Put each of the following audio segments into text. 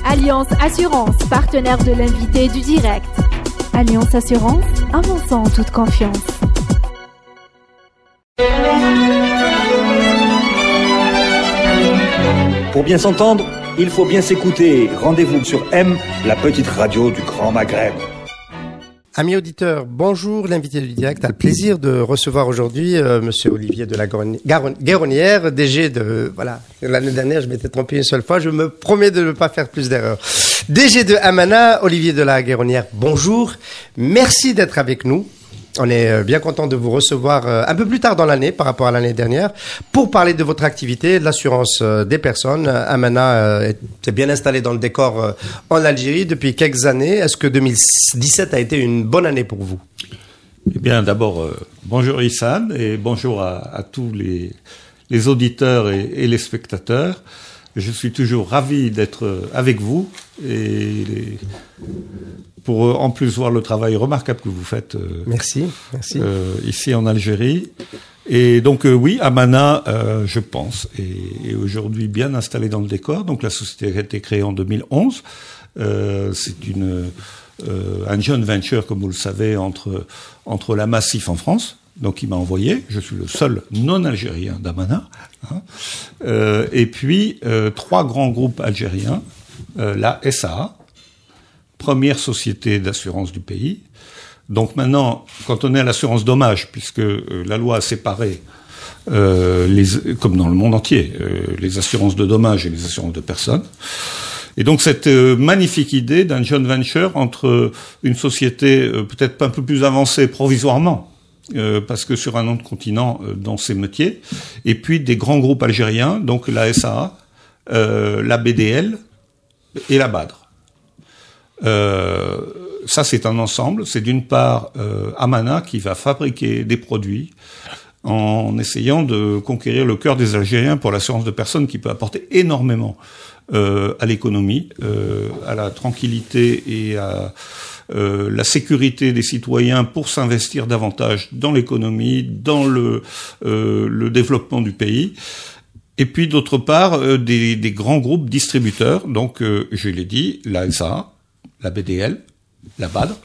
Alliance Assurance, partenaire de l'invité du direct. Alliance Assurance, avançons en toute confiance. Pour bien s'entendre, il faut bien s'écouter. Rendez-vous sur M, la petite radio du Grand Maghreb. Amis auditeurs, bonjour. L'invité du direct a le plaisir de recevoir aujourd'hui Monsieur Olivier de la Guéronnière, DG de... Voilà, l'année dernière, je m'étais trompé une seule fois. Je me promets de ne pas faire plus d'erreurs. DG de Amana, Olivier de la Guéronnière, bonjour. Merci d'être avec nous. On est bien content de vous recevoir un peu plus tard dans l'année par rapport à l'année dernière pour parler de votre activité, de l'assurance des personnes. Amana s'est bien installé dans le décor en Algérie depuis quelques années. Est-ce que 2017 a été une bonne année pour vous? Eh bien, d'abord, bonjour Issane et bonjour à tous les auditeurs et les spectateurs. Je suis toujours ravi d'être avec vous et pour en plus voir le travail remarquable que vous faites merci. Ici en Algérie. Et donc oui, Amana, je pense, est aujourd'hui bien installé dans le décor. Donc la société a été créée en 2011. C'est un joint venture, comme vous le savez, entre la Massif en France. Donc il m'a envoyé, je suis le seul non-algérien d'Amana, et puis 3 grands groupes algériens, la SAA, première société d'assurance du pays. Donc maintenant, quand on est à l'assurance dommage, puisque la loi a séparé, comme dans le monde entier, les assurances de dommages et les assurances de personnes. Et donc cette magnifique idée d'un joint venture entre une société peut-être un peu plus avancée provisoirement, parce que sur un autre continent dans ces métiers, et puis des grands groupes algériens, donc la SAA, la BDL et la BADR. Ça, c'est un ensemble. C'est d'une part Amana qui va fabriquer des produits en essayant de conquérir le cœur des Algériens pour l'assurance de personnes qui peut apporter énormément à l'économie, à la tranquillité et à la sécurité des citoyens pour s'investir davantage dans l'économie, dans le développement du pays. Et puis d'autre part, des grands groupes distributeurs, donc je l'ai dit, la SAA, la BDL, la BADR,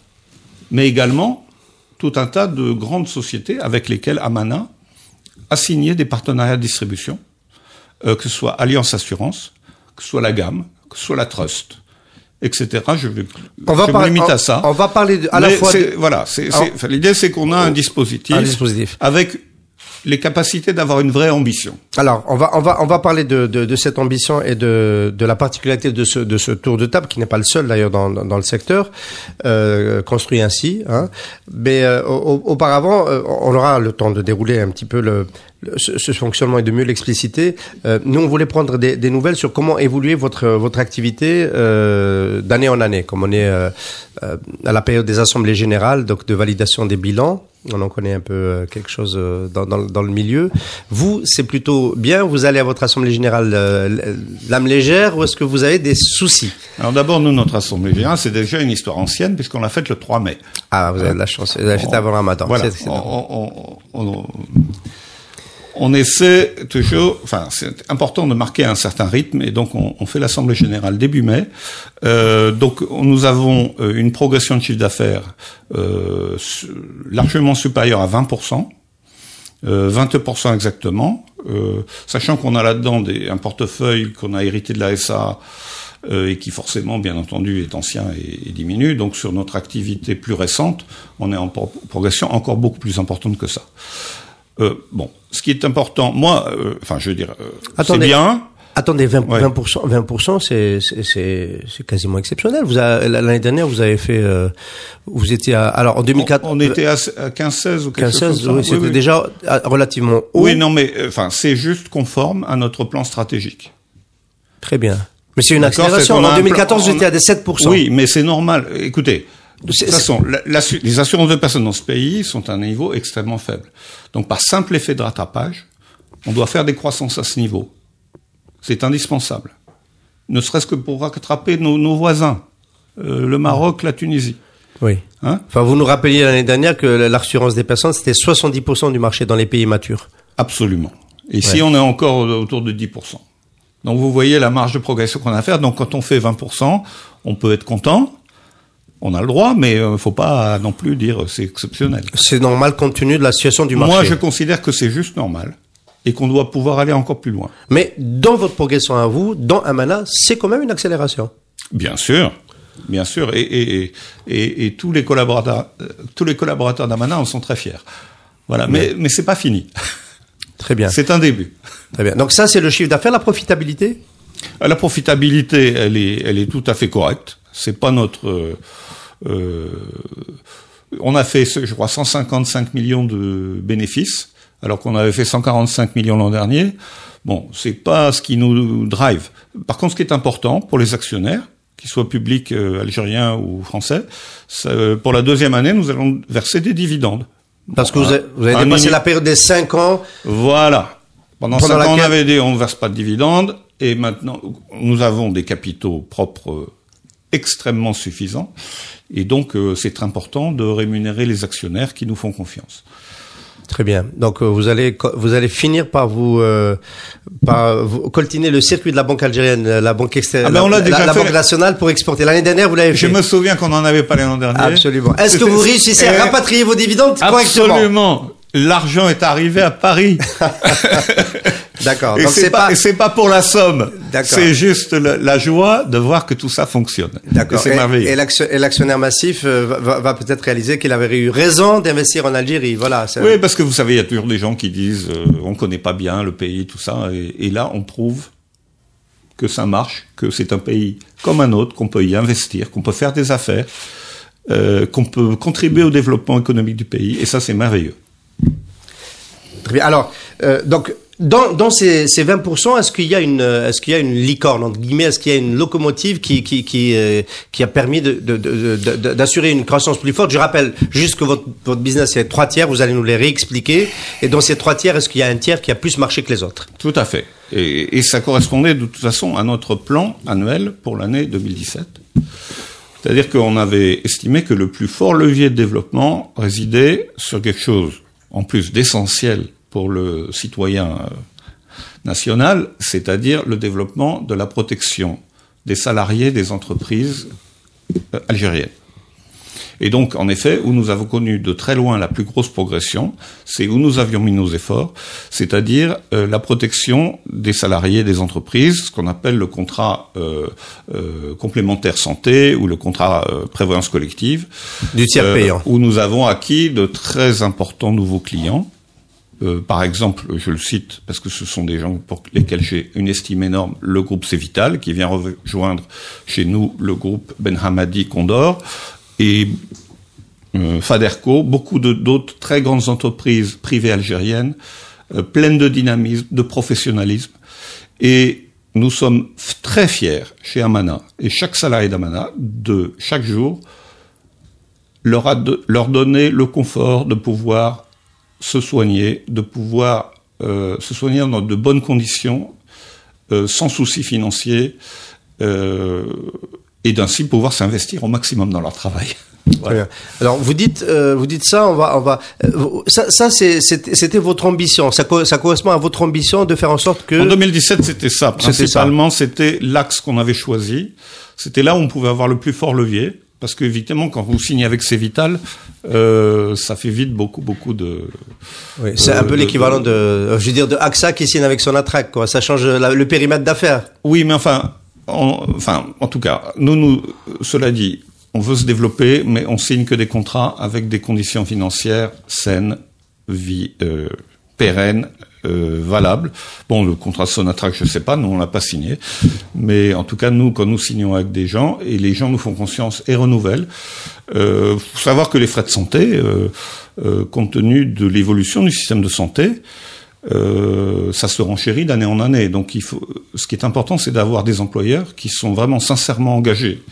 mais également tout un tas de grandes sociétés avec lesquelles Amana a signé des partenariats de distribution, que ce soit Alliance Assurance, que ce soit la Gamme, que ce soit la Trust, etc. Je me limite à ça. On va parler à la fois. L'idée, c'est qu'on a un dispositif avec les capacités d'avoir une vraie ambition. Alors, on va parler de cette ambition et de la particularité de ce tour de table, qui n'est pas le seul d'ailleurs dans le secteur, construit ainsi, hein. Mais auparavant, on aura le temps de dérouler un petit peu ce fonctionnement et de mieux l'expliciter. Nous, on voulait prendre des nouvelles sur comment évoluer votre activité d'année en année, comme on est à la période des assemblées générales, donc de validation des bilans. On en connaît un peu quelque chose dans le milieu. Vous, c'est plutôt bien, vous allez à votre assemblée générale l'âme légère, ou est-ce que vous avez des soucis? Alors d'abord, nous, notre assemblée générale, c'est déjà une histoire ancienne, puisqu'on l'a faite le 3 mai. Ah, vous avez de la chance, vous l'avez faite avant Ramadan. Voilà, on essaie toujours, enfin, c'est important de marquer un certain rythme, et donc on fait l'assemblée générale début mai. Donc nous avons une progression de chiffre d'affaires largement supérieure à 20%, 22% exactement, sachant qu'on a là-dedans un portefeuille qu'on a hérité de la SA et qui forcément, bien entendu, est ancien et diminue. Donc sur notre activité plus récente, on est en progression encore beaucoup plus importante que ça. Bon, ce qui est important, c'est bien. Attendez, 20%, c'est quasiment exceptionnel. L'année dernière, vous avez fait, vous étiez alors en 2004. On était à 15-16 ou quelque chose comme ça. Oui, c'était déjà relativement haut. Oui, non, mais, c'est juste conforme à notre plan stratégique. Très bien. Mais c'est une accélération. En 2014, vous étiez à des 7%. Oui, mais c'est normal. Écoutez. De toute façon, les assurances de personnes dans ce pays sont à un niveau extrêmement faible. Donc, par simple effet de rattrapage, on doit faire des croissances à ce niveau. C'est indispensable. Ne serait-ce que pour rattraper nos voisins, le Maroc, la Tunisie. Oui. Hein? Enfin, vous nous rappeliez l'année dernière que l'assurance des personnes, c'était 70% du marché dans les pays matures. Absolument. Et ici, on est encore autour de 10%. Donc vous voyez la marge de progression qu'on a à faire. Donc quand on fait 20%, on peut être content. On a le droit, mais faut pas non plus dire c'est exceptionnel. C'est normal compte tenu de la situation du marché. Moi, je considère que c'est juste normal et qu'on doit pouvoir aller encore plus loin. Mais dans votre progression à vous, dans Amana, c'est quand même une accélération. Bien sûr, et tous les collaborateurs d'Amana en sont très fiers. Voilà, mais c'est pas fini. Très bien. C'est un début. Très bien. Donc ça, c'est le chiffre d'affaires, la profitabilité. La profitabilité, elle est tout à fait correcte. C'est pas notre. On a fait, je crois, 155 millions de bénéfices, alors qu'on avait fait 145 millions l'an dernier. Bon, c'est pas ce qui nous drive. Par contre, ce qui est important pour les actionnaires, qu'ils soient publics algériens ou français, pour la deuxième année, nous allons verser des dividendes. Parce que vous avez dépassé la période des 5 ans. Voilà. Pendant 5 ans, on avait dit on ne verse pas de dividendes, et maintenant, nous avons des capitaux propres extrêmement suffisants, et donc c'est important de rémunérer les actionnaires qui nous font confiance. Très bien. Donc vous allez finir par vous coltiner le circuit de la banque algérienne, la banque extérieure, la banque nationale pour exporter. L'année dernière, vous l'avez fait. Je me souviens qu'on en avait parlé l'an dernier. Absolument. Est-ce que vous réussissez à rapatrier vos dividendes correctement? Absolument. L'argent est arrivé à Paris. D'accord. Et donc c'est pas pour la somme. D'accord. C'est juste la joie de voir que tout ça fonctionne. D'accord. Et c'est merveilleux. Et l'actionnaire massif va peut-être réaliser qu'il avait eu raison d'investir en Algérie. Voilà. Oui, parce que vous savez, il y a toujours des gens qui disent on connaît pas bien le pays, tout ça. Et là, on prouve que ça marche, que c'est un pays comme un autre, qu'on peut y investir, qu'on peut faire des affaires, qu'on peut contribuer au développement économique du pays. Et ça, c'est merveilleux. Très bien. Alors, donc, dans ces 20%, est-ce qu'il y a une licorne, entre guillemets, est-ce qu'il y a une locomotive qui a permis d'assurer une croissance plus forte? Je rappelle juste que votre business, c'est 3 tiers, vous allez nous les réexpliquer. Et dans ces 3 tiers, est-ce qu'il y a un tiers qui a plus marché que les autres? Tout à fait. Et ça correspondait de toute façon à notre plan annuel pour l'année 2017. C'est-à-dire qu'on avait estimé que le plus fort levier de développement résidait sur quelque chose, en plus d'essentiel pour le citoyen national, c'est-à-dire le développement de la protection des salariés des entreprises algériennes. Et donc, en effet, où nous avons connu de très loin la plus grosse progression, c'est où nous avions mis nos efforts, c'est-à-dire la protection des salariés des entreprises, ce qu'on appelle le contrat complémentaire santé ou le contrat prévoyance collective. Du tiers payant. Où nous avons acquis de très importants nouveaux clients. Par exemple, je le cite parce que ce sont des gens pour lesquels j'ai une estime énorme, le groupe Cévital, qui vient rejoindre chez nous le groupe Ben Hamadi Condor, et Faderco, beaucoup d'autres très grandes entreprises privées algériennes, pleines de dynamisme, de professionnalisme. Et nous sommes très fiers chez Amana, et chaque salarié d'Amana, de chaque jour, leur donner le confort de pouvoir se soigner, de pouvoir se soigner dans de bonnes conditions, sans soucis financiers, et d'ainsi pouvoir s'investir au maximum dans leur travail. Voilà. Alors vous dites ça, on va ça c'était votre ambition, ça correspond à votre ambition de faire en sorte que en 2017 c'était ça principalement, c'était l'axe qu'on avait choisi, c'était là où on pouvait avoir le plus fort levier. Parce que, évidemment, quand vous signez avec Cévital, ça fait vite beaucoup de... Oui, c'est un peu l'équivalent de AXA qui signe avec Sonatrach, quoi. Ça change le périmètre d'affaires. Oui, mais en tout cas, cela dit, on veut se développer, mais on signe que des contrats avec des conditions financières saines, pérennes, valables. Bon, le contrat Sonatrach, je sais pas, nous on l'a pas signé, mais en tout cas nous, quand nous signons avec des gens et les gens nous font confiance et renouvellent, faut savoir que les frais de santé, compte tenu de l'évolution du système de santé, ça se renchérit d'année en année. Donc ce qui est important, c'est d'avoir des employeurs qui sont vraiment sincèrement engagés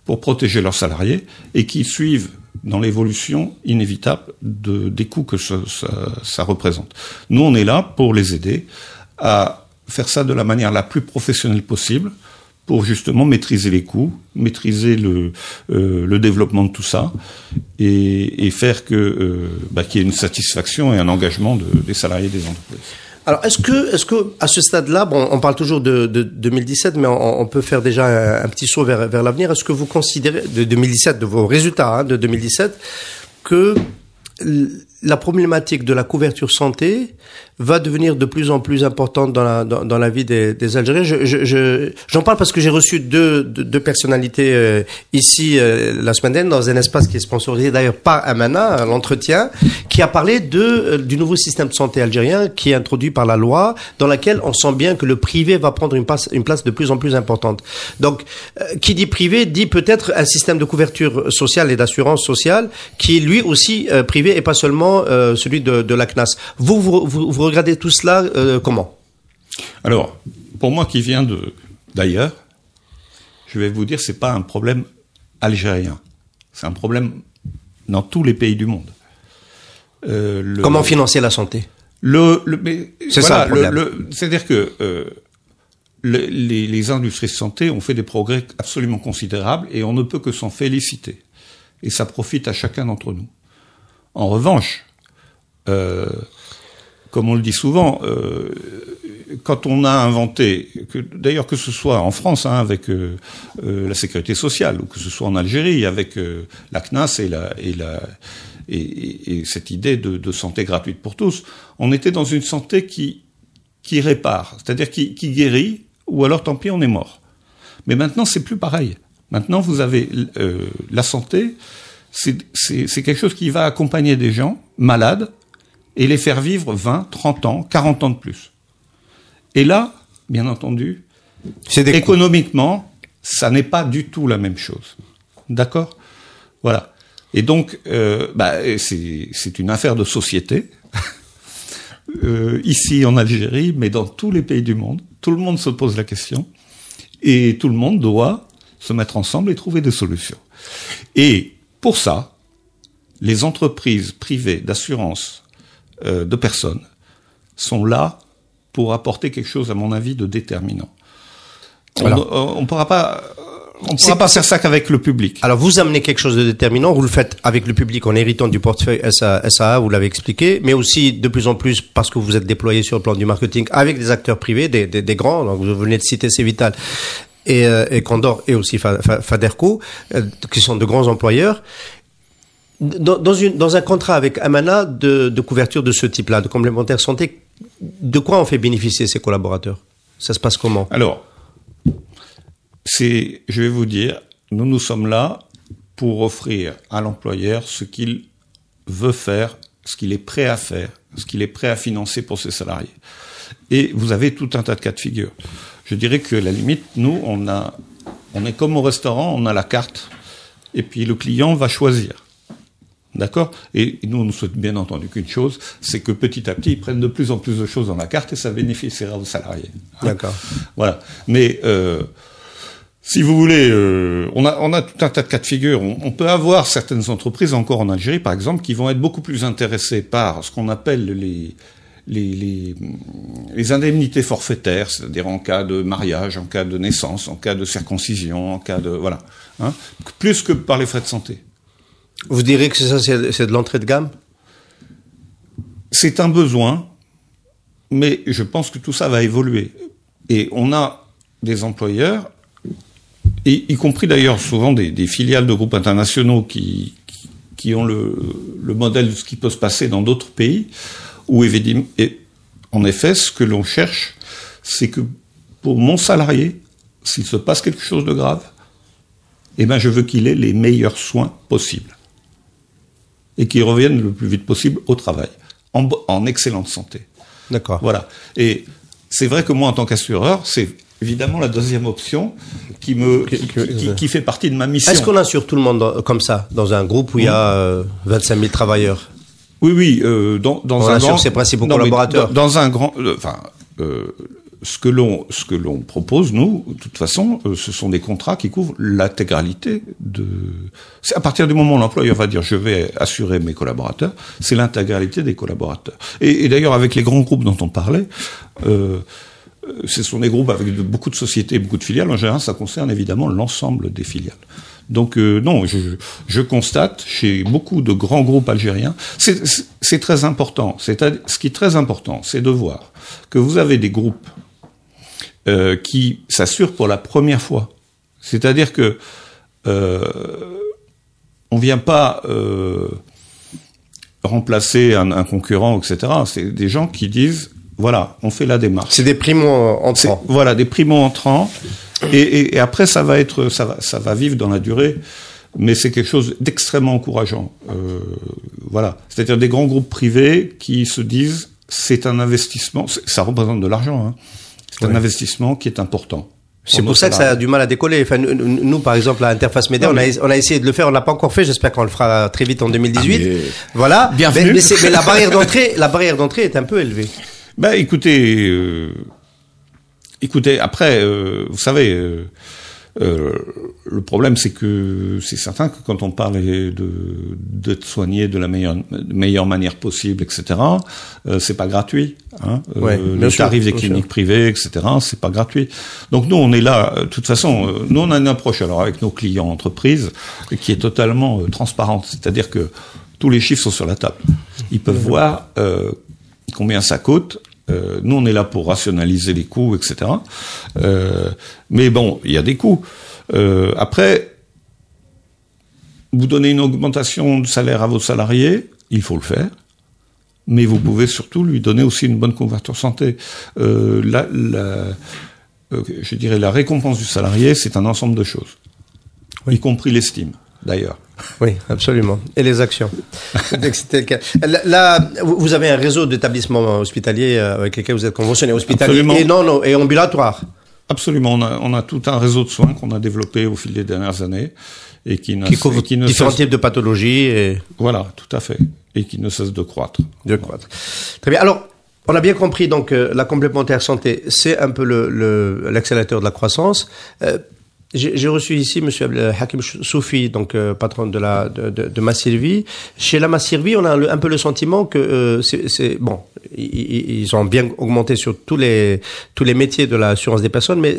pour protéger leurs salariés et qui suivent dans l'évolution inévitable des coûts que ça représente. Nous, on est là pour les aider à faire ça de la manière la plus professionnelle possible pour justement maîtriser les coûts, maîtriser le développement de tout ça et faire qu'il y ait une satisfaction et un engagement des salariés des entreprises. Alors, est-ce que à ce stade-là, bon, on parle toujours de 2017, mais on peut faire déjà un petit saut vers l'avenir. Est-ce que vous considérez, de 2017, de vos résultats de 2017, que la problématique de la couverture santé va devenir de plus en plus importante dans la vie des Algériens. J'en parle parce que j'ai reçu deux personnalités ici la semaine dernière dans un espace qui est sponsorisé d'ailleurs par Amana, l'entretien, qui a parlé du nouveau système de santé algérien qui est introduit par la loi, dans laquelle on sent bien que le privé va prendre une place de plus en plus importante. Donc, qui dit privé dit peut-être un système de couverture sociale et d'assurance sociale qui est lui aussi privé et pas seulement celui de la CNAS. Vous regardez tout cela comment? Alors, pour moi qui viens d'ailleurs, je vais vous dire, c'est pas un problème algérien. C'est un problème dans tous les pays du monde. Comment financer la santé? C'est ça le problème. C'est-à-dire que les industries de santé ont fait des progrès absolument considérables et on ne peut que s'en féliciter. Et ça profite à chacun d'entre nous. En revanche, comme on le dit souvent, quand on a inventé, d'ailleurs que ce soit en France avec la sécurité sociale, ou que ce soit en Algérie avec la CNAS et cette idée de santé gratuite pour tous, on était dans une santé qui répare, c'est-à-dire qui guérit, ou alors tant pis on est mort. Mais maintenant c'est plus pareil. Maintenant vous avez la santé, c'est quelque chose qui va accompagner des gens malades et les faire vivre 20, 30 ans, 40 ans de plus. Et là, bien entendu, économiquement, ça n'est pas du tout la même chose. D'accord ? Voilà. Et donc, c'est une affaire de société, ici en Algérie, mais dans tous les pays du monde. Tout le monde se pose la question et tout le monde doit se mettre ensemble et trouver des solutions. Et pour ça, les entreprises privées d'assurance de personnes sont là pour apporter quelque chose, à mon avis, de déterminant. Voilà. On ne pourra pas faire ça qu'avec le public. Alors, vous amenez quelque chose de déterminant, vous le faites avec le public en héritant du portefeuille SAA, vous l'avez expliqué, mais aussi de plus en plus parce que vous êtes déployé sur le plan du marketing avec des acteurs privés, des grands, donc vous venez de citer Cévital et Condor et aussi Faderco, qui sont de grands employeurs. Dans un contrat avec Amana de couverture de ce type-là, de complémentaire santé, de quoi on fait bénéficier ces collaborateurs? Ça se passe comment? Alors, je vais vous dire, nous sommes là pour offrir à l'employeur ce qu'il veut faire, ce qu'il est prêt à faire, ce qu'il est prêt à financer pour ses salariés. Et vous avez tout un tas de cas de figure. Je dirais que, à la limite, nous, on est comme au restaurant, on a la carte, et puis le client va choisir. D'accord ? Et nous, on ne souhaite bien entendu qu'une chose, c'est que petit à petit, ils prennent de plus en plus de choses dans la carte et ça bénéficiera aux salariés. Hein ? D'accord. Voilà. Mais si vous voulez, on a tout un tas de cas de figure. On peut avoir certaines entreprises, encore en Algérie, par exemple, qui vont être beaucoup plus intéressées par ce qu'on appelle les indemnités forfaitaires, c'est-à-dire en cas de mariage, en cas de naissance, en cas de circoncision, en cas de... Voilà. Hein ? Plus que par les frais de santé. Vous direz que c'est de l'entrée de gamme? C'est un besoin, mais je pense que tout ça va évoluer. Et on a des employeurs, et y compris d'ailleurs souvent des filiales de groupes internationaux qui ont le modèle de ce qui peut se passer dans d'autres pays, où en effet, ce que l'on cherche, c'est que pour mon salarié, s'il se passe quelque chose de grave, je veux qu'il ait les meilleurs soins possibles. Et qu'ils reviennent le plus vite possible au travail, en excellente santé. D'accord. Voilà. Et c'est vrai que moi, en tant qu'assureur, c'est évidemment la deuxième option qui fait partie de ma mission. Est-ce qu'on assure tout le monde comme ça, dans un groupe où il y a 25 000 travailleurs? Oui. On assure ses principaux collaborateurs. Dans un grand... ce que l'on propose, nous, de toute façon, ce sont des contrats qui couvrent l'intégralité de... C'est à partir du moment où l'employeur va dire « je vais assurer mes collaborateurs », c'est l'intégralité des collaborateurs. Et d'ailleurs, avec les grands groupes dont on parlait, ce sont des groupes avec beaucoup de sociétés, beaucoup de filiales. En général, ça concerne évidemment l'ensemble des filiales. Donc non, je constate chez beaucoup de grands groupes algériens, c'est très important. Ce qui est très important, c'est de voir que vous avez des groupes qui s'assurent pour la première fois. C'est-à-dire que on vient pas remplacer un concurrent, etc. C'est des gens qui disent, voilà, on fait la démarche. C'est des primo-entrants. Voilà, des primo-entrants. Et après, ça va vivre dans la durée. Mais c'est quelque chose d'extrêmement encourageant. Voilà. C'est-à-dire des grands groupes privés qui se disent, c'est un investissement, ça représente de l'argent, hein. C'est un investissement qui est important. C'est pour ça que ça a du mal à décoller. Enfin, nous, par exemple, à Interface Média, on a essayé de le faire, on l'a pas encore fait. J'espère qu'on le fera très vite en 2018. Voilà. Bienvenue. Mais la barrière d'entrée est un peu élevée. Ben, écoutez, après, vous savez, le problème, c'est que c'est certain que quand on parle de te soigner de la meilleure manière possible, etc., c'est pas gratuit. Hein. Les tarifs des cliniques privées, etc., c'est pas gratuit. Donc nous, on est là. De toute façon, nous, on a une approche alors avec nos clients entreprises qui est totalement transparente. C'est-à-dire que tous les chiffres sont sur la table. Ils peuvent voir combien ça coûte. Nous, on est là pour rationaliser les coûts, etc. Mais bon, il y a des coûts. Après, vous donnez une augmentation de salaire à vos salariés, il faut le faire. Mais vous pouvez surtout lui donner aussi une bonne couverture santé. Je dirais la récompense du salarié, c'est un ensemble de choses, y compris l'estime, d'ailleurs. Oui, absolument. Et les actions. C'était le cas. Là, vous avez un réseau d'établissements hospitaliers avec lesquels vous êtes conventionné, hospitalier et ambulatoire. Absolument. On a tout un réseau de soins qu'on a développé au fil des dernières années et qui couvre différents types de pathologies. Voilà, tout à fait. Et qui ne cesse de croître. Très bien. Alors, on a bien compris, donc, la complémentaire santé, c'est un peu l'accélérateur de la croissance. J'ai reçu ici monsieur Hakim Soufi, donc patron de Massirvi. Chez la Massirvi, on a un peu le sentiment que bon, ils ont bien augmenté sur tous les métiers de l'assurance des personnes, mais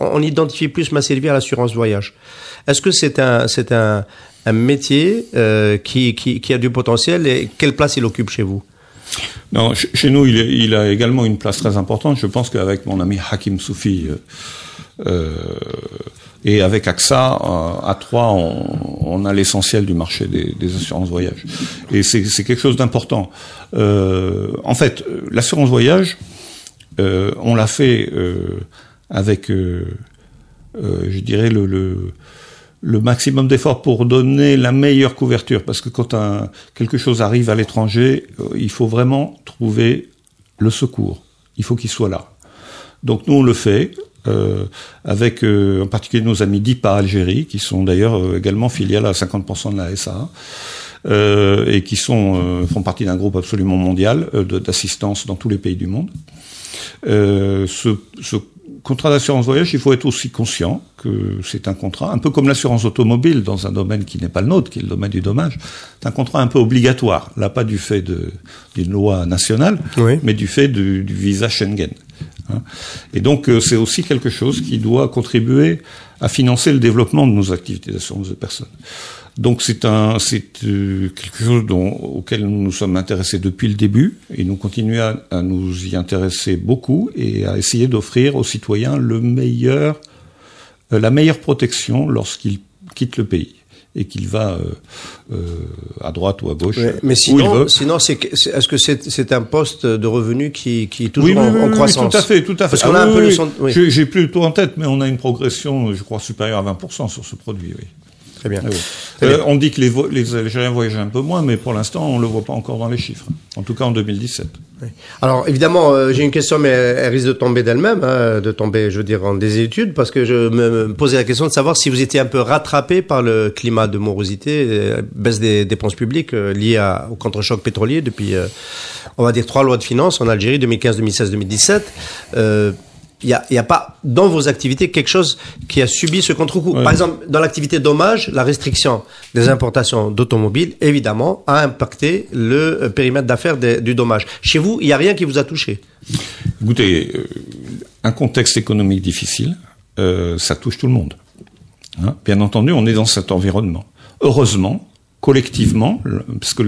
on identifie plus Massirvi à l'assurance voyage. Est-ce que c'est un métier qui a du potentiel et quelle place il occupe chez vous? Non, chez nous, il a également une place très importante. Je pense qu'avec mon ami Hakim Soufi et avec AXA, à trois, on a l'essentiel du marché des assurances voyage. Et c'est quelque chose d'important. En fait, l'assurance voyage, on l'a fait avec, je dirais, le maximum d'efforts pour donner la meilleure couverture. Parce que quand quelque chose arrive à l'étranger, il faut vraiment trouver le secours. Il faut qu'il soit là. Donc nous, on le fait. Avec en particulier nos amis d'IPA Algérie, qui sont d'ailleurs également filiales à 50% de la SA, et qui font partie d'un groupe absolument mondial d'assistance dans tous les pays du monde. Ce contrat d'assurance voyage, il faut être aussi conscient que c'est un contrat, un peu comme l'assurance automobile dans un domaine qui n'est pas le nôtre, qui est le domaine du dommage. C'est un contrat un peu obligatoire, là pas du fait d'une loi nationale, mais du fait du visa Schengen. Et donc c'est aussi quelque chose qui doit contribuer à financer le développement de nos activités d'assurance de personnes. Donc c'est quelque chose auquel nous nous sommes intéressés depuis le début et nous continuons à nous y intéresser beaucoup et à essayer d'offrir aux citoyens la meilleure protection lorsqu'ils quittent le pays et qu'il va à droite ou à gauche. Mais sinon, est-ce que c'est un poste de revenu qui est toujours en croissance? Oui, tout à fait. Parce qu'on a un peu j'ai plus le taux en tête, mais on a une progression, je crois, supérieure à 20% sur ce produit, oui. Très bien. On dit que les Algériens voyagent un peu moins, mais pour l'instant, on ne le voit pas encore dans les chiffres. En tout cas, en 2017. Oui. Alors, évidemment, j'ai une question, mais elle risque de tomber d'elle-même, de tomber, je veux dire, en désuétude, parce que je me posais la question de savoir si vous étiez un peu rattrapé par le climat de morosité, baisse des dépenses publiques liées au contre-choc pétrolier depuis, on va dire, 3 lois de finances en Algérie, 2015, 2016, 2017. Il y a pas dans vos activités quelque chose qui a subi ce contre-coup. Par exemple, dans l'activité dommage, la restriction des importations d'automobiles, évidemment, a impacté le périmètre d'affaires du dommage. Chez vous, il n'y a rien qui vous a touché? Écoutez, un contexte économique difficile, ça touche tout le monde. Hein. Bien entendu, on est dans cet environnement. Heureusement, collectivement, parce que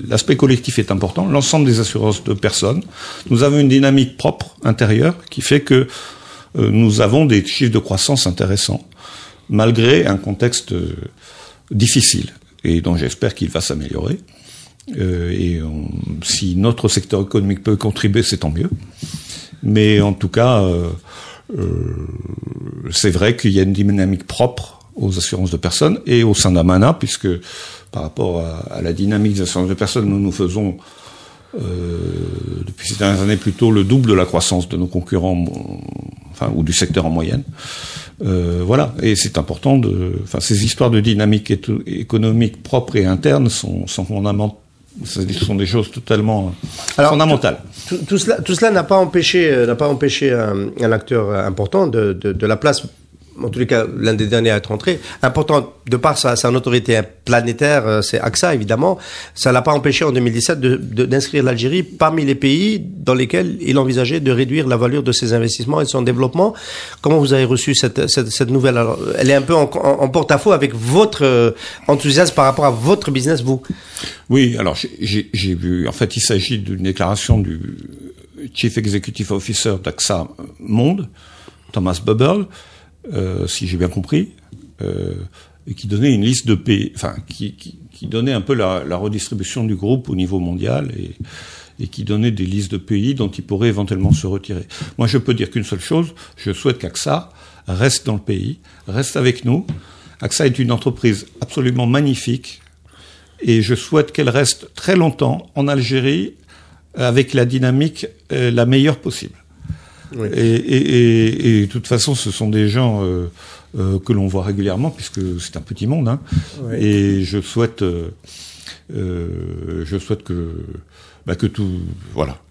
l'aspect collectif est important, l'ensemble des assurances de personnes, nous avons une dynamique propre intérieure qui fait que nous avons des chiffres de croissance intéressants, malgré un contexte difficile, et dont j'espère qu'il va s'améliorer. Si notre secteur économique peut contribuer, c'est tant mieux. Mais en tout cas, c'est vrai qu'il y a une dynamique propre aux assurances de personnes et au sein d'Amana, puisque par rapport à la dynamique des assurances de personnes, nous faisons depuis ces dernières années plutôt le double de la croissance de nos concurrents, ou du secteur en moyenne. Voilà, et c'est important ces histoires de dynamique économique propre et interne sont fondamentales. Ce sont des choses totalement fondamentales. Tout cela n'a pas empêché un acteur important de la place, en tous les cas l'un des derniers à être entré, important de par sa notoriété planétaire, c'est AXA évidemment. Ça l'a pas empêché en 2017 d'inscrire l'Algérie parmi les pays dans lesquels il envisageait de réduire la valeur de ses investissements et de son développement. Comment vous avez reçu cette nouvelle? Alors, elle est un peu en porte-à-faux avec votre enthousiasme par rapport à votre business, vous. Oui, alors j'ai vu. En fait, il s'agit d'une déclaration du Chief Executive Officer d'AXA Monde, Thomas Buberl, si j'ai bien compris, et qui donnait une liste de pays, qui donnait un peu la redistribution du groupe au niveau mondial et qui donnait des listes de pays dont il pourrait éventuellement se retirer. Moi, je peux dire qu'une seule chose, je souhaite qu'AXA reste dans le pays, reste avec nous. AXA est une entreprise absolument magnifique et je souhaite qu'elle reste très longtemps en Algérie avec la dynamique la meilleure possible. Oui. Et de toute façon, ce sont des gens que l'on voit régulièrement, puisque c'est un petit monde. Hein. Oui. Et je souhaite que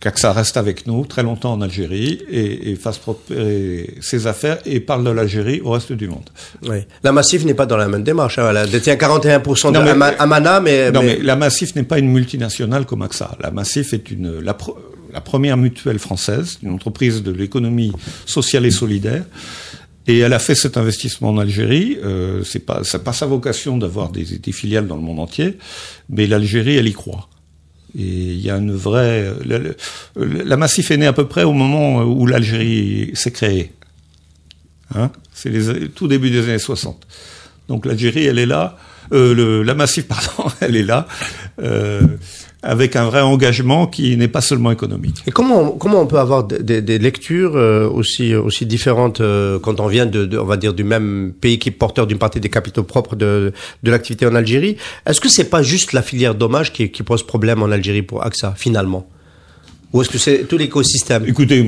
qu'AXA reste avec nous très longtemps en Algérie et fasse prospérer ses affaires et parle de l'Algérie au reste du monde. Oui. La Massif n'est pas dans la même démarche. Hein. Elle détient 41% de Amana, mais la Massif n'est pas une multinationale comme AXA. La Massif est la première mutuelle française, une entreprise de l'économie sociale et solidaire. Et elle a fait cet investissement en Algérie. C'est pas sa vocation d'avoir des filiales dans le monde entier, mais l'Algérie, elle y croit. Et il y a une vraie... La Massif est née à peu près au moment où l'Algérie s'est créée. Hein, c'est tout début des années 60. Donc l'Algérie, elle est là. La Massif, pardon, elle est là. Avec un vrai engagement qui n'est pas seulement économique. Et comment on peut avoir des lectures aussi différentes quand on vient on va dire du même pays qui est porteur d'une partie des capitaux propres de l'activité en Algérie? Est-ce que c'est pas juste la filière dommages qui pose problème en Algérie pour AXA finalement? Ou est-ce que c'est tout l'écosystème? Écoutez,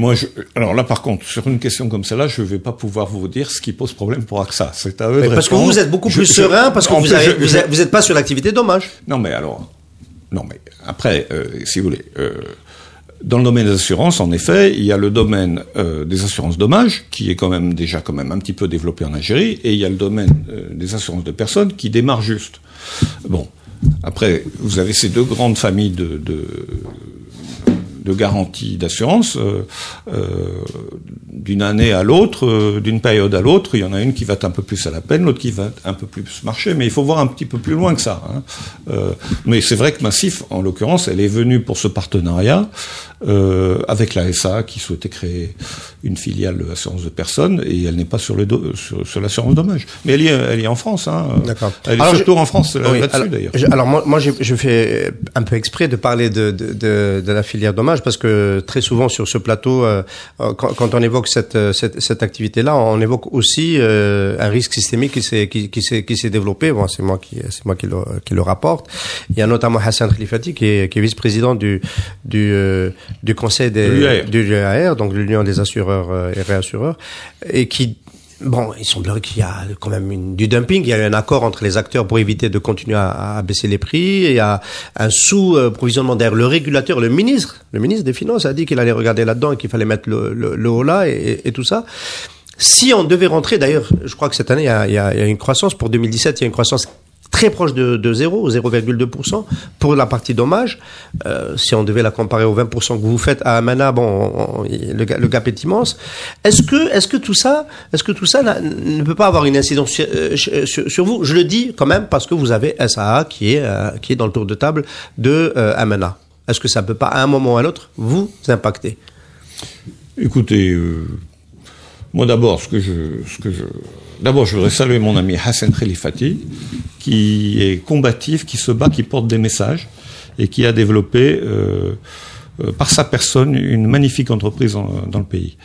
alors là, par contre, sur une question comme celle-là, je ne vais pas pouvoir vous dire ce qui pose problème pour AXA. C'est à eux de répondre. Parce que vous êtes beaucoup plus serein, parce que vous n'êtes pas sur l'activité dommage. Non, mais après, si vous voulez, dans le domaine des assurances, en effet, il y a le domaine des assurances dommages, qui est quand même un petit peu développé en Algérie, et il y a le domaine des assurances de personnes qui démarre juste. Bon, après, vous avez ces deux grandes familles de garantie d'assurance d'une année à l'autre, d'une période à l'autre. Il y en a une qui va être un peu plus à la peine, l'autre qui va un peu plus marcher, mais il faut voir un petit peu plus loin que ça. Hein. Mais c'est vrai que Massif, en l'occurrence, elle est venue pour ce partenariat avec la SA qui souhaitait créer une filiale d'assurance de personnes, et elle n'est pas sur l'assurance dommage. Mais elle est en France. Hein. D'accord. Elle est surtout en France là-dessus d'ailleurs. Alors moi je fais un peu exprès de parler de la filière dommage, parce que très souvent sur ce plateau, quand on évoque cette activité-là, on évoque aussi un risque systémique qui s'est développé. Bon, c'est moi qui le rapporte. Il y a notamment Hassan Khalifati qui est vice-président du conseil du l'UAR, donc l'Union des assureurs et réassureurs, et qui il semblerait qu'il y a quand même du dumping. Il y a eu un accord entre les acteurs pour éviter de continuer à baisser les prix. Il y a un sous-provisionnement. D'ailleurs, le régulateur, le ministre des Finances a dit qu'il allait regarder là-dedans et qu'il fallait mettre le haut là et tout ça. Si on devait rentrer, d'ailleurs, je crois que cette année, il y a une croissance. Pour 2017, il y a une croissance très proche de 0,2% pour la partie dommage. Si on devait la comparer aux 20% que vous faites à Amana, le gap est immense. Est-ce que tout ça ne peut pas avoir une incidence sur vous? Je le dis quand même parce que vous avez SAA qui est dans le tour de table de Amana. Est-ce que ça peut pas, à un moment ou à l'autre, vous impacter? Écoutez, moi d'abord, d'abord, je voudrais saluer mon ami Hassan Khelifati, qui est combatif, qui se bat, qui porte des messages, et qui a développé, par sa personne, une magnifique entreprise dans le pays.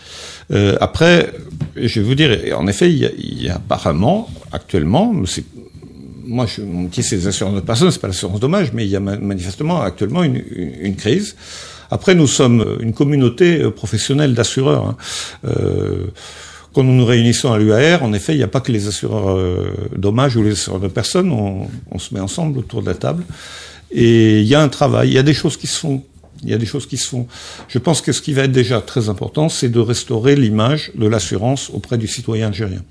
Après, je vais vous dire, en effet, il y a apparemment, actuellement, mon métier, c'est les assurances de personnes, c'est pas l'assurance dommage, mais il y a manifestement actuellement une crise. Après, nous sommes une communauté professionnelle d'assureurs. Hein. Quand nous nous réunissons à l'UAR, en effet, il n'y a pas que les assureurs dommages ou les assureurs de personnes. On se met ensemble autour de la table. Et il y a un travail, il y a des choses qui se font. Je pense que ce qui va être déjà très important, c'est de restaurer l'image de l'assurance auprès du citoyen algérien.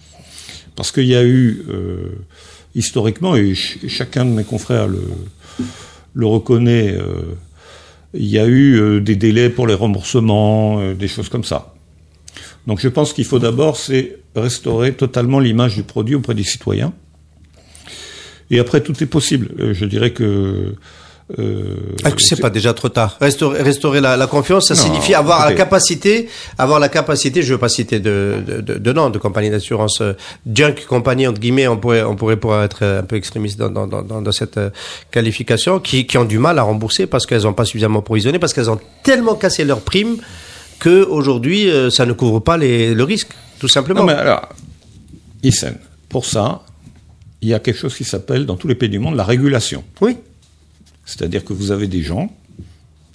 Parce qu'il y a eu... historiquement, et chacun de mes confrères le reconnaît, il y a eu des délais pour les remboursements, des choses comme ça. Donc je pense qu'il faut d'abord, c'est restaurer totalement l'image du produit auprès des citoyens. Et après, tout est possible. Je dirais que... Est-ce que c'est pas déjà trop tard? Restaurer la confiance, ça signifie avoir la capacité, je veux pas citer de nom de compagnie d'assurance, junk compagnie, entre guillemets, on pourrait être un peu extrémiste dans cette qualification, qui ont du mal à rembourser parce qu'elles ont pas suffisamment provisionné, parce qu'elles ont tellement cassé leurs primes que aujourd'hui, ça ne couvre pas le risque, tout simplement. Non, mais alors, Hissène, pour ça, il y a quelque chose qui s'appelle, dans tous les pays du monde, la régulation. Oui. C'est-à-dire que vous avez des gens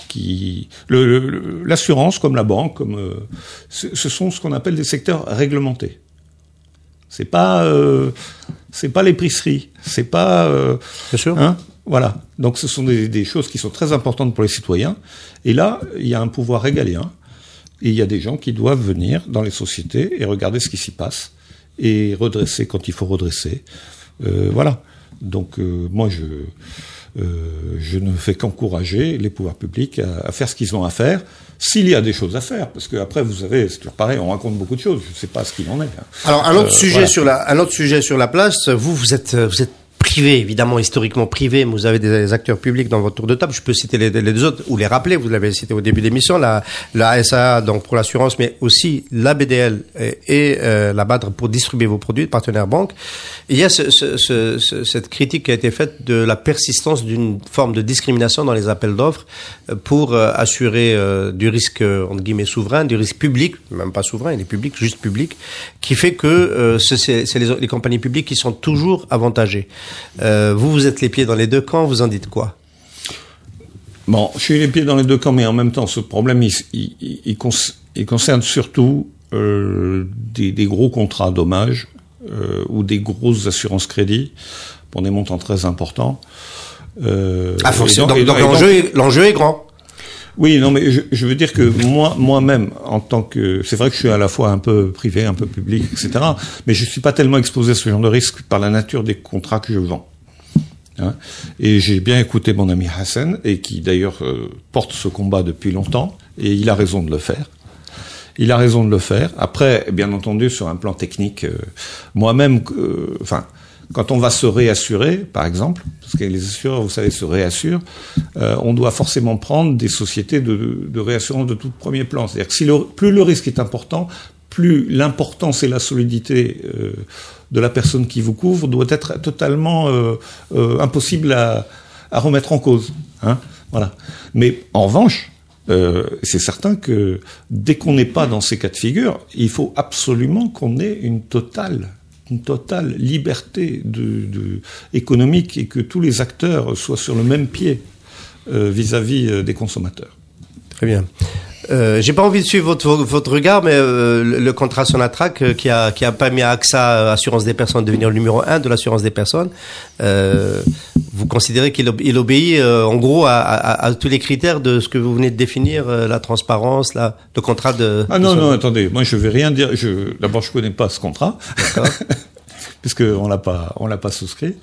qui... L'assurance, comme la banque, ce sont ce qu'on appelle des secteurs réglementés. C'est pas l'épicerie, c'est pas... Bien sûr. Hein, voilà. Donc ce sont des choses qui sont très importantes pour les citoyens. Et là, il y a un pouvoir régalien. Et il y a des gens qui doivent venir dans les sociétés et regarder ce qui s'y passe et redresser quand il faut redresser. Voilà. Donc moi, je ne fais qu'encourager les pouvoirs publics à faire ce qu'ils ont à faire, s'il y a des choses à faire, parce que après, vous savez, c'est toujours pareil, on raconte beaucoup de choses, je ne sais pas ce qu'il en est. Hein. Alors, un autre sujet sur la place, vous êtes privé, évidemment, historiquement privé, mais vous avez des acteurs publics dans votre tour de table. Je peux citer les deux autres, ou les rappeler, vous l'avez cité au début de l'émission, la SAA, donc pour l'assurance, mais aussi la BDL et la BADR pour distribuer vos produits, partenaires banques. Il y a cette critique qui a été faite de la persistance d'une forme de discrimination dans les appels d'offres pour assurer du risque, entre guillemets, souverain, du risque public, même pas souverain, il est public, juste public, qui fait que c'est les compagnies publiques qui sont toujours avantagées. Vous êtes les pieds dans les deux camps, vous en dites quoi? Bon, je suis les pieds dans les deux camps, mais en même temps, ce problème, il concerne surtout des gros contrats dommages ou des grosses assurances crédit pour des montants très importants. Donc l'enjeu est grand. Oui, non, mais je veux dire que moi-même, en tant que, c'est vrai que je suis à la fois un peu privé, un peu public, etc., mais je suis pas tellement exposé à ce genre de risque par la nature des contrats que je vends. Hein, et j'ai bien écouté mon ami Hassan, et qui d'ailleurs porte ce combat depuis longtemps, et il a raison de le faire. Il a raison de le faire. Après, bien entendu, sur un plan technique, moi-même, quand on va se réassurer, par exemple, parce que les assureurs, vous savez, se réassurent, on doit forcément prendre des sociétés de réassurance de tout premier plan. C'est-à-dire que plus le risque est important, plus l'importance et la solidité de la personne qui vous couvre doit être totalement impossible à remettre en cause. Hein, voilà. Mais en revanche, c'est certain que dès qu'on n'est pas dans ces cas de figure, il faut absolument qu'on ait une totale liberté économique et que tous les acteurs soient sur le même pied vis-à-vis des consommateurs. Très bien. J'ai pas envie de suivre votre regard, mais le contrat Sonatrach qui a permis à AXA Assurance des Personnes de devenir le numéro 1 de l'assurance des personnes, vous considérez qu'il obéit en gros à tous les critères de ce que vous venez de définir, la transparence, le contrat de... Ah non, attendez, moi je vais rien dire. D'abord, je connais pas ce contrat, puisque on l'a pas souscrit.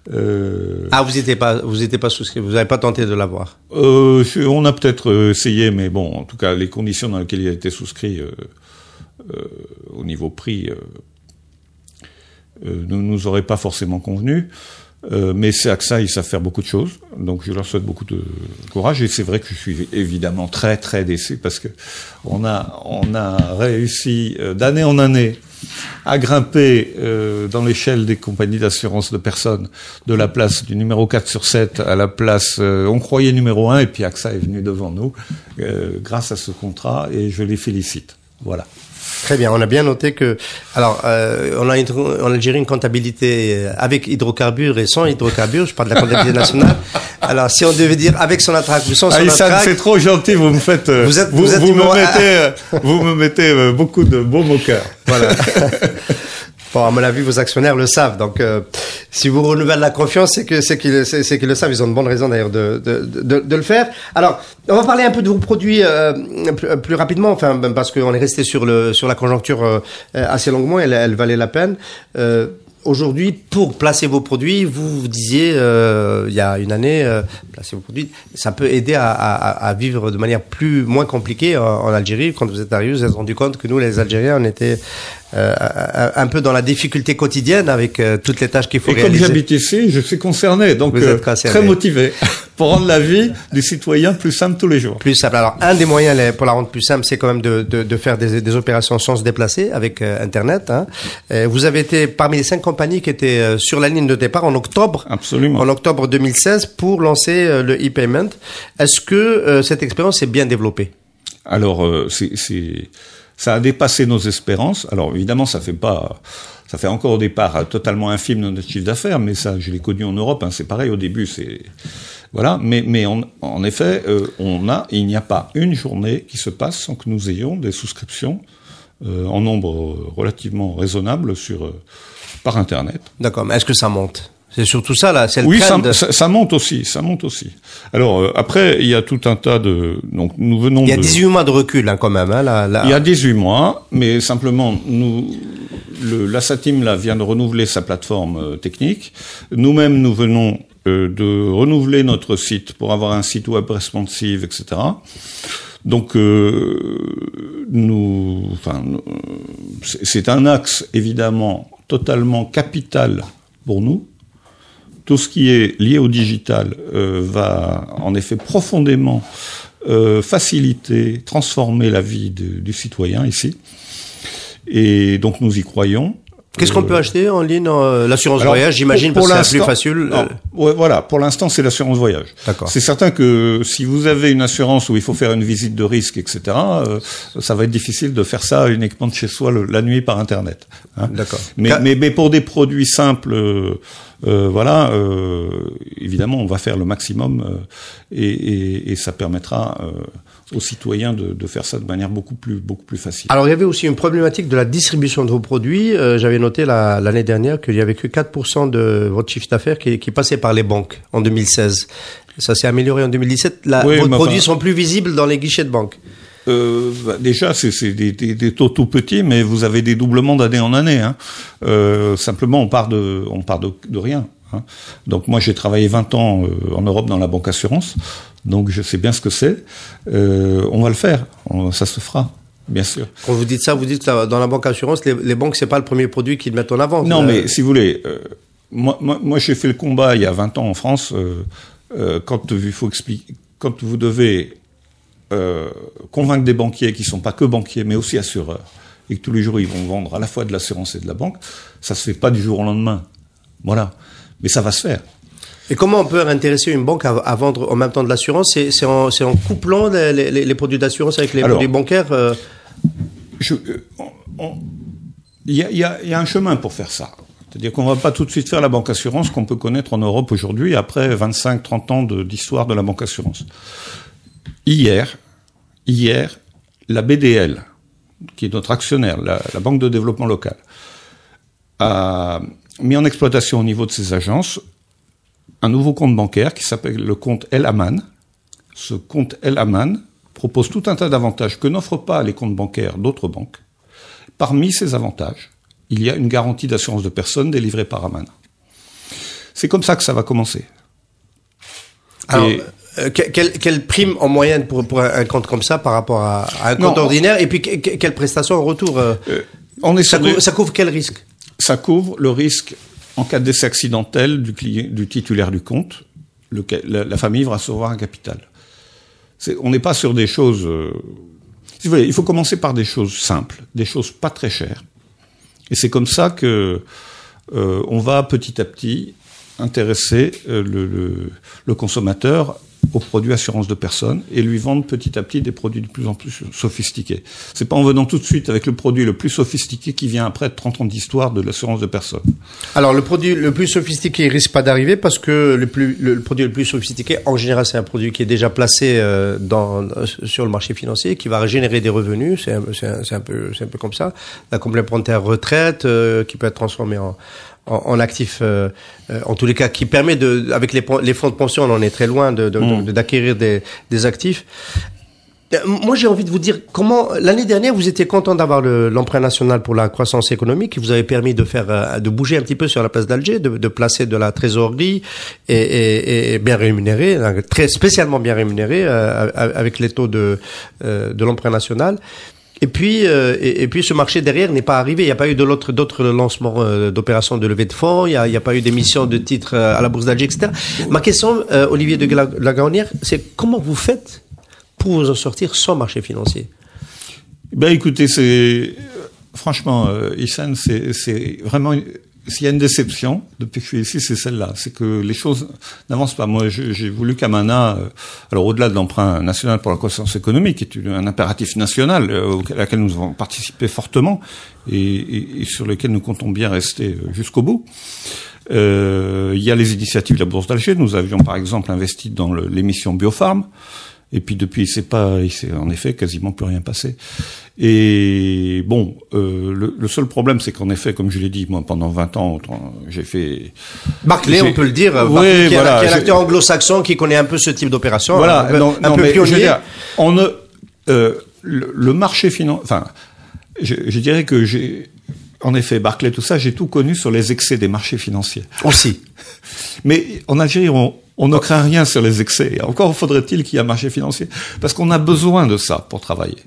Vous étiez pas souscrit, vous n'avez pas tenté de l'avoir. On a peut-être essayé, mais bon, en tout cas, les conditions dans lesquelles il a été souscrit au niveau prix ne nous auraient pas forcément convenu. Mais c'est AXA, ils savent faire beaucoup de choses, donc je leur souhaite beaucoup de courage. Et c'est vrai que je suis évidemment très très déçu parce que on a réussi d'année en année à grimper dans l'échelle des compagnies d'assurance de personnes de la place du numéro 4 sur 7 à la place on croyait numéro 1, et puis AXA est venu devant nous grâce à ce contrat, et je les félicite. Voilà. Très bien, on a bien noté que, alors, on a en Algérie une comptabilité avec hydrocarbures et sans hydrocarbures. Je parle de la comptabilité nationale. Alors, si on devait dire avec son attraque ou sans son attraque, c'est trop gentil. Vous me faites, vous me mettez beaucoup de baume au cœur. Voilà. Bon, à mon avis, vos actionnaires le savent. Donc, si vous renouvelez la confiance, c'est qu'ils le savent. Ils ont de bonnes raisons d'ailleurs de le faire. Alors, on va parler un peu de vos produits plus rapidement, enfin, parce qu'on est resté sur la conjoncture assez longuement. Elle valait la peine. Aujourd'hui, pour placer vos produits, vous disiez il y a une année, placer vos produits, ça peut aider à vivre de manière moins compliquée en Algérie. Quand vous êtes arrivé, vous vous êtes rendu compte que nous, les Algériens, on était un peu dans la difficulté quotidienne avec toutes les tâches qu'il faut réaliser. Et comme j'habite ici, je suis concerné, donc très motivé pour rendre la vie des citoyens plus simple tous les jours. Plus simple. Alors, un des moyens pour la rendre plus simple, c'est quand même de faire des opérations sans se déplacer avec Internet. Hein. Vous avez été parmi les 5 compagnies qui étaient sur la ligne de départ en octobre. Absolument. En octobre 2016 pour lancer le e-payment. Est-ce que cette expérience est bien développée? Alors, ça a dépassé nos espérances. Alors, évidemment, ça fait encore au départ totalement infime de notre chiffre d'affaires, mais ça, je l'ai connu en Europe, hein, c'est pareil au début, voilà. Mais en effet, il n'y a pas une journée qui se passe sans que nous ayons des souscriptions en nombre relativement raisonnable par Internet. D'accord, mais est-ce que ça monte? C'est surtout ça, là, c'est le oui, trend. ça monte aussi. Alors, après, il y a tout un tas donc, nous venons Il y a 18 mois de recul, hein, quand même, hein, Il y a 18 mois, mais simplement, l'Assatim, là, vient de renouveler sa plateforme technique. Nous-mêmes, nous venons de renouveler notre site pour avoir un site web responsive, etc. Donc, c'est un axe, évidemment, totalement capital pour nous. Tout ce qui est lié au digital va en effet profondément faciliter, transformer la vie du citoyen ici. Et donc nous y croyons. Qu'est-ce qu'on peut acheter en ligne? L'assurance voyage, j'imagine, parce que c'est plus facile. Ouais, voilà, pour l'instant, c'est l'assurance voyage. D'accord. C'est certain que si vous avez une assurance où il faut faire une visite de risque, etc., ça va être difficile de faire ça uniquement de chez soi la nuit par Internet. Hein. D'accord. Mais pour des produits simples, évidemment, on va faire le maximum et ça permettra aux citoyens de faire ça de manière beaucoup plus facile. Alors, il y avait aussi une problématique de la distribution de vos produits. J'avais noté l'année dernière qu'il y avait que 4% de votre chiffre d'affaires qui passait par les banques en 2016. Ça s'est amélioré en 2017. Vos produits sont plus visibles dans les guichets de banque. Déjà, c'est des taux tout petits, mais vous avez des doublements d'année en année. Hein. Simplement, on part de rien. Hein. Donc moi, j'ai travaillé 20 ans en Europe dans la banque assurance, donc je sais bien ce que c'est. On va le faire, ça se fera, bien sûr. Quand vous dites ça, vous dites que dans la banque assurance, les banques, c'est pas le premier produit qu'ils mettent en avant. Non, mais si vous voulez, moi j'ai fait le combat il y a 20 ans en France, quand vous devez convaincre des banquiers qui sont pas que banquiers, mais aussi assureurs, et que tous les jours ils vont vendre à la fois de l'assurance et de la banque, ça se fait pas du jour au lendemain. Voilà. Mais ça va se faire. Et comment on peut intéresser une banque à vendre en même temps de l'assurance? C'est en couplant les produits d'assurance avec les produits bancaires Il y a un chemin pour faire ça. C'est-à-dire qu'on ne va pas tout de suite faire la banque assurance qu'on peut connaître en Europe aujourd'hui, après 25-30 ans d'histoire de la banque assurance. Hier, la BDL, qui est notre actionnaire, la Banque de développement local, a mis en exploitation au niveau de ses agences un nouveau compte bancaire qui s'appelle le compte El Aman. Ce compte El Aman propose tout un tas d'avantages que n'offrent pas les comptes bancaires d'autres banques. Parmi ces avantages, il y a une garantie d'assurance de personne délivrée par Aman. C'est comme ça que ça va commencer. Alors, quelle prime en moyenne pour un compte comme ça par rapport à un compte ordinaire, et puis quelle prestation en retour ça couvre quel risque? Ça couvre le risque en cas de décès accidentel du titulaire du compte. La famille va recevoir un capital. On n'est pas sur des choses... si vous voulez, il faut commencer par des choses simples, des choses pas très chères. Et c'est comme ça que on va petit à petit intéresser le consommateur aux produits assurance de personnes et lui vendre petit à petit des produits de plus en plus sophistiqués. C'est pas en venant tout de suite avec le produit le plus sophistiqué qui vient après 30 ans d'histoire de l'assurance de personnes. Alors, le produit le plus sophistiqué, il risque pas d'arriver parce que le produit le plus sophistiqué, en général, c'est un produit qui est déjà placé sur le marché financier, qui va générer des revenus. C'est un peu comme ça. La complémentaire retraite, qui peut être transformée en actif, en tous les cas, qui permet avec les fonds de pension, on en est très loin d'acquérir des actifs. Moi, j'ai envie de vous dire comment l'année dernière vous étiez content d'avoir l'emprunt national pour la croissance économique, qui vous avait permis de bouger un petit peu sur la place d'Alger, de placer de la trésorerie et bien rémunérée, très spécialement bien rémunérée avec les taux de l'emprunt national. Et puis ce marché derrière n'est pas arrivé. Il n'y a pas eu d'autres lancements d'opérations de levée de fonds. Il n'y a pas eu d'émissions de titres à la Bourse d'Alger, etc. Ma question, Olivier de Lagaronnière, c'est comment vous faites pour vous en sortir sans marché financier? Ben écoutez, franchement, Issane, c'est vraiment... S'il y a une déception, depuis que je suis ici, c'est celle-là. C'est que les choses n'avancent pas. Moi, j'ai voulu qu'Amana, alors au-delà de l'emprunt national pour la croissance économique, qui est un impératif national, à laquelle nous avons participé fortement, et sur lequel nous comptons bien rester jusqu'au bout. Il y a les initiatives de la Bourse d'Alger. Nous avions, par exemple, investi dans l'émission Biofarm. Et puis depuis, il s'est en effet quasiment plus rien passé. Et bon, le seul problème, c'est qu'en effet, comme je l'ai dit, moi, pendant 20 ans, j'ai fait... Barclay, on peut le dire, oui, qui est un acteur anglo-saxon qui connaît un peu ce type d'opération. Voilà, un peu pionnier. Le marché financier... Enfin, je dirais que en effet, Barclay, tout ça, j'ai tout connu sur les excès des marchés financiers. Aussi. Mais en Algérie, on ne craint rien sur les excès. Encore faudrait-il qu'il y ait un marché financier. Parce qu'on a besoin de ça pour travailler.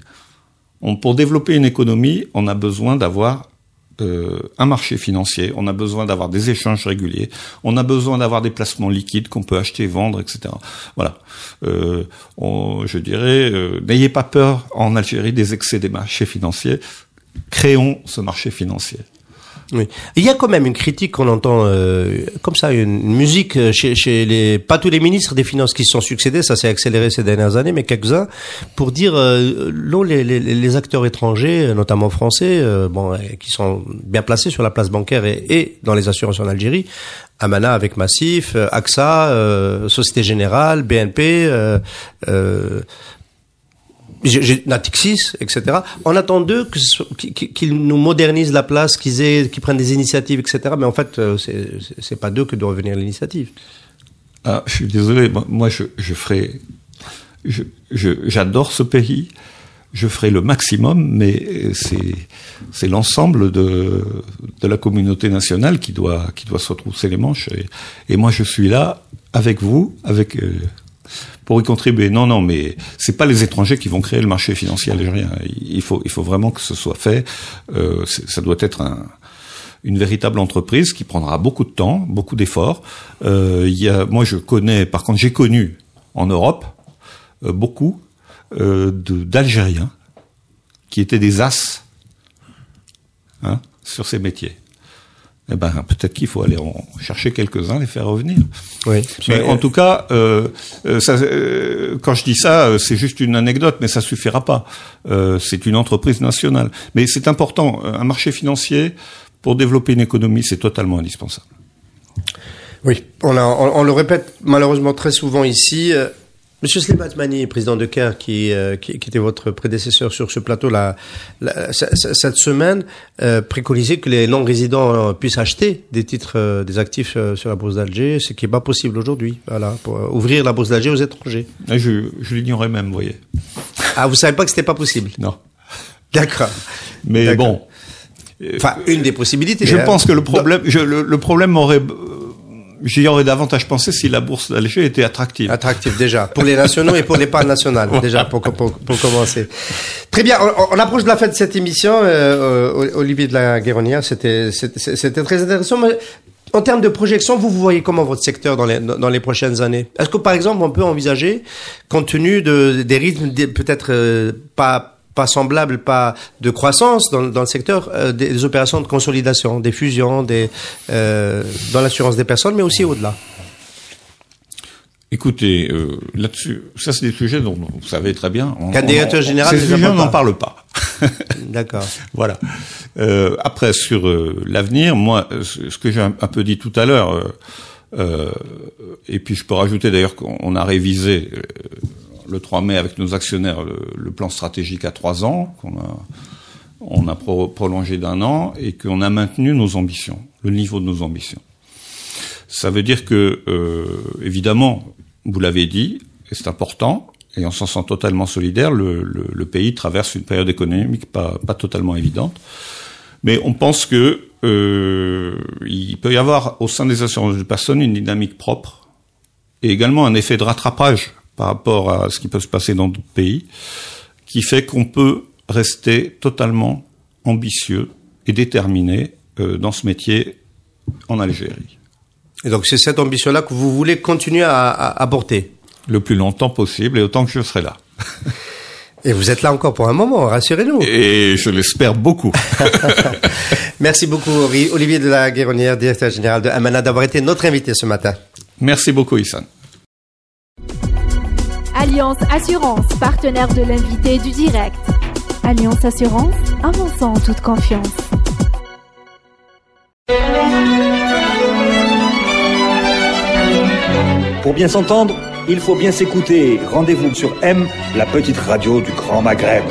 Pour développer une économie, on a besoin d'avoir un marché financier, on a besoin d'avoir des échanges réguliers, on a besoin d'avoir des placements liquides qu'on peut acheter, vendre, etc. Voilà. Je dirais, n'ayez pas peur en Algérie des excès des marchés financiers. Créons ce marché financier. Oui. Il y a quand même une critique qu'on entend comme ça, une musique chez pas tous les ministres des Finances qui se sont succédés, ça s'est accéléré ces dernières années, mais quelques-uns, pour dire les acteurs étrangers, notamment français, qui sont bien placés sur la place bancaire et dans les assurances en Algérie, Amana avec Massif, AXA, Société Générale, BNP, Natixis, etc. On attend d'eux qu'ils nous modernisent la place, qu'ils prennent des initiatives, etc. Mais en fait, c'est pas d'eux que doit venir l'initiative. Ah, je suis désolé. Moi, j'adore ce pays. Je ferai le maximum, mais c'est l'ensemble de la communauté nationale qui doit se retrousser les manches. Et moi, je suis là avec vous, pour y contribuer. Non, mais c'est pas les étrangers qui vont créer le marché financier algérien. Il faut vraiment que ce soit fait. Ça doit être une véritable entreprise qui prendra beaucoup de temps, beaucoup d'efforts. Moi, j'ai connu en Europe beaucoup d'Algériens qui étaient des as sur ces métiers. Eh ben, peut-être qu'il faut aller en chercher quelques-uns, les faire revenir. Oui. Mais en tout cas, quand je dis ça, c'est juste une anecdote, mais ça suffira pas. C'est une entreprise nationale. Mais c'est important. Un marché financier, pour développer une économie, c'est totalement indispensable. Oui. On le répète malheureusement très souvent ici. Monsieur Slimane Mani, président de CAIR, qui était votre prédécesseur sur ce plateau cette semaine, préconisait que les non-résidents puissent acheter des titres, des actifs sur la Bourse d'Alger, ce qui n'est pas possible aujourd'hui. Voilà, pour ouvrir la Bourse d'Alger aux étrangers. Je l'ignorais même, vous voyez. Ah, vous savez pas que c'était pas possible? Non. D'accord. Mais d'accord. Bon. Enfin, une des possibilités. Je pense que le problème aurait... j'y aurais davantage pensé si la bourse d'Alger était attractive. Attractive déjà, pour les nationaux et pour l'épargne nationale, déjà pour commencer. Très bien, on approche de la fin de cette émission. Olivier de la Guéronnière, c'était très intéressant. Mais en termes de projection, vous voyez comment votre secteur dans les prochaines années? Est-ce que par exemple on peut envisager, compte tenu des rythmes peut-être pas semblables, pas de croissance dans le secteur, des opérations de consolidation, des fusions, dans l'assurance des personnes, mais aussi au-delà? Écoutez, là-dessus, ça c'est des sujets dont vous savez très bien. Qu'un directeur général, ces sujets, on n'en parle pas. D'accord. Voilà. Après, sur l'avenir, moi, ce que j'ai un peu dit tout à l'heure, et puis je peux rajouter d'ailleurs qu'on a révisé le 3 mai avec nos actionnaires le plan stratégique à 3 ans, on a prolongé d'1 an et qu'on a maintenu nos ambitions, le niveau de nos ambitions. Ça veut dire que, évidemment, vous l'avez dit, et c'est important, et on s'en sent totalement solidaire, le pays traverse une période économique pas totalement évidente, mais on pense que il peut y avoir au sein des assurances de personnes une dynamique propre et également un effet de rattrapage par rapport à ce qui peut se passer dans d'autres pays, qui fait qu'on peut rester totalement ambitieux et déterminé dans ce métier en Algérie. Et donc c'est cette ambition-là que vous voulez continuer à porter? Le plus longtemps possible et autant que je serai là. Et vous êtes là encore pour un moment, rassurez-nous. Et je l'espère beaucoup. Merci beaucoup Olivier de la Guéronnière, directeur général de Amana, d'avoir été notre invité ce matin. Merci beaucoup Ihsan. Alliance Assurance, partenaire de l'invité du direct. Alliance Assurance, avançant en toute confiance. Pour bien s'entendre, il faut bien s'écouter. Rendez-vous sur M, la petite radio du Grand Maghreb.